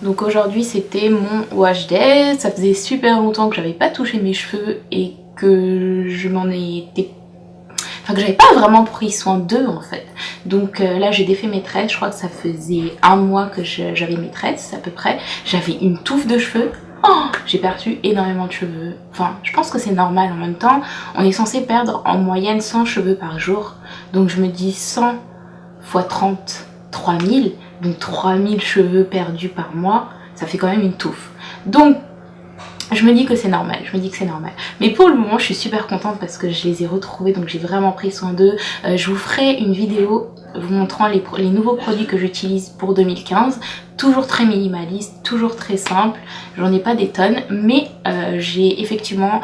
Donc aujourd'hui c'était mon wash day. Ça faisait super longtemps que j'avais pas touché mes cheveux et que je m'en étais... Enfin que j'avais pas vraiment pris soin d'eux en fait. Donc là j'ai défait mes tresses, je crois que ça faisait un mois que j'avais mes tresses à peu près. J'avais une touffe de cheveux. Oh, j'ai perdu énormément de cheveux. Enfin, je pense que c'est normal en même temps. On est censé perdre en moyenne 100 cheveux par jour. Donc je me dis 100 x 30, 3000. Donc 3000 cheveux perdus par mois, ça fait quand même une touffe. Donc je me dis que c'est normal, Mais pour le moment, je suis super contente parce que je les ai retrouvés, donc j'ai vraiment pris soin d'eux. Je vous ferai une vidéo vous montrant les nouveaux produits que j'utilise pour 2015. Toujours très minimaliste, toujours très simple. J'en ai pas des tonnes, mais j'ai effectivement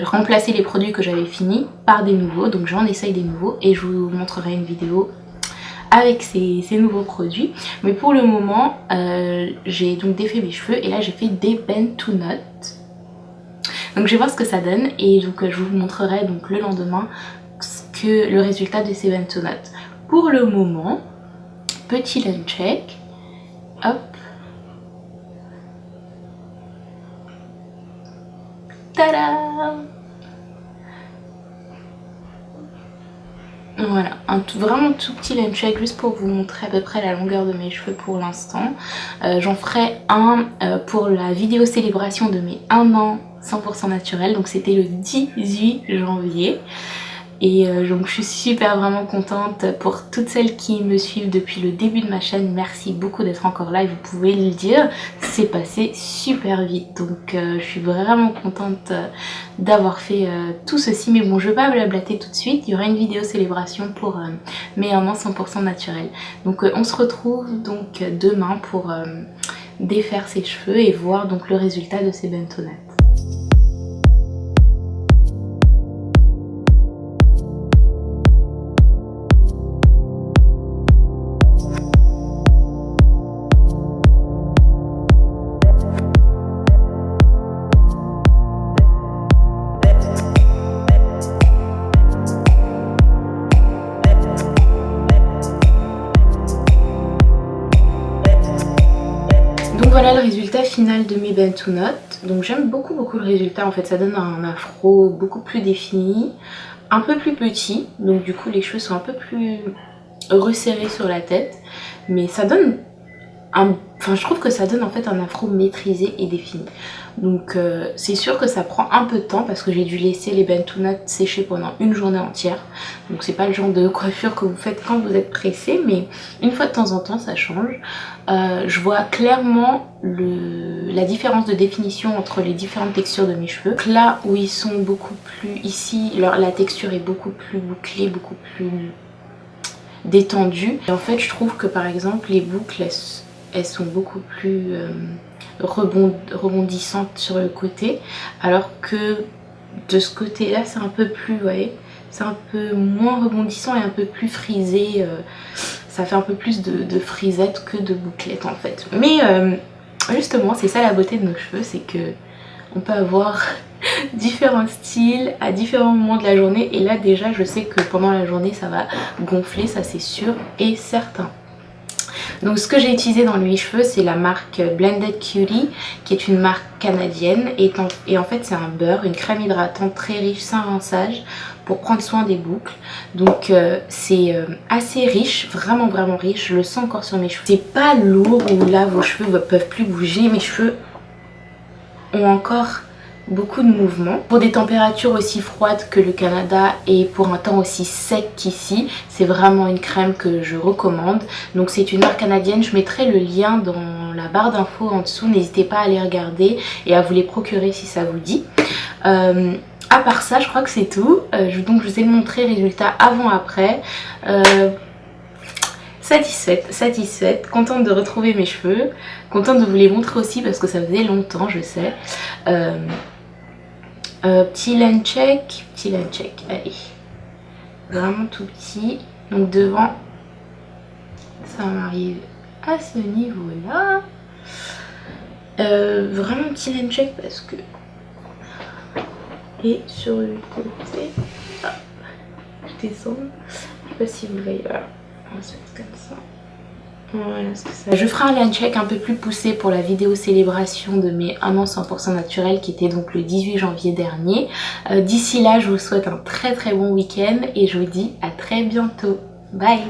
remplacé les produits que j'avais finis par des nouveaux. Donc j'en essaye des nouveaux et je vous montrerai une vidéo avec ces nouveaux produits. Mais pour le moment, j'ai donc défait mes cheveux et là j'ai fait des bend to knot. Donc je vais voir ce que ça donne et donc je vous montrerai donc le lendemain le résultat de ces bend to knot. Pour le moment, petit lens check. Hop. Tada! Voilà, un vraiment tout petit lens check juste pour vous montrer à peu près la longueur de mes cheveux pour l'instant. J'en ferai un pour la vidéo célébration de mes 1 an 100% naturel, donc c'était le 18 janvier. Et donc je suis super vraiment contente pour toutes celles qui me suivent depuis le début de ma chaîne. Merci beaucoup d'être encore là et vous pouvez le dire, c'est passé super vite. Donc je suis vraiment contente d'avoir fait tout ceci. Mais bon, je vais pas blablater tout de suite, il y aura une vidéo célébration pour mes 1 an 100% naturel. Donc on se retrouve donc demain pour défaire ses cheveux et voir donc le résultat de ces bend to knot. Voilà le résultat final de mes bend to knot. Donc j'aime beaucoup le résultat, en fait ça donne un afro beaucoup plus défini, un peu plus petit, donc du coup les cheveux sont un peu plus resserrés sur la tête, mais ça donne enfin je trouve que ça donne en fait un afro maîtrisé et défini. Donc c'est sûr que ça prend un peu de temps parce que j'ai dû laisser les bend to knot sécher pendant une journée entière. Donc c'est pas le genre de coiffure que vous faites quand vous êtes pressé, mais une fois de temps en temps ça change. Je vois clairement la différence de définition entre les différentes textures de mes cheveux. Donc là où ils sont beaucoup plus, ici la texture est beaucoup plus bouclée, beaucoup plus détendue. Et en fait je trouve que par exemple les boucles elles sont beaucoup plus rebondissantes sur le côté, alors que de ce côté là c'est un peu plus, vous voyez, c'est un peu moins rebondissant et un peu plus frisé. Ça fait un peu plus de frisette que de bouclette en fait. Mais justement c'est ça la beauté de nos cheveux, c'est que on peut avoir différents styles à différents moments de la journée. Et là déjà je sais que pendant la journée ça va gonfler, ça c'est sûr et certain. Donc ce que j'ai utilisé dans l'huile-cheveux c'est la marque Blended Cutie, qui est une marque canadienne et en fait c'est un beurre, une crème hydratante très riche sans rinçage pour prendre soin des boucles. Donc c'est assez riche, vraiment riche, je le sens encore sur mes cheveux. C'est pas lourd où là vos cheveux ne peuvent plus bouger, mes cheveux ont encore beaucoup de mouvements. Pour des températures aussi froides que le Canada et pour un temps aussi sec qu'ici, c'est vraiment une crème que je recommande. Donc c'est une marque canadienne, je mettrai le lien dans la barre d'infos en dessous, n'hésitez pas à aller regarder et à vous les procurer si ça vous dit. À part ça je crois que c'est tout. Donc je vous ai montré le résultat avant-après. Satisfaite, contente de retrouver mes cheveux, contente de vous les montrer aussi parce que ça faisait longtemps, je sais. Petit lens check, allez, vraiment tout petit. Donc devant, ça m'arrive à ce niveau là. Vraiment petit lens check parce que... Et sur le côté, je descends, je sais pas si vous voyez, voilà, on va se mettre comme ça. Voilà, c'est ça. Je ferai un land check un peu plus poussé pour la vidéo célébration de mes 1 an 100% naturel qui était donc le 18 janvier dernier. D'ici là, je vous souhaite un très très bon week-end et je vous dis à très bientôt. Bye!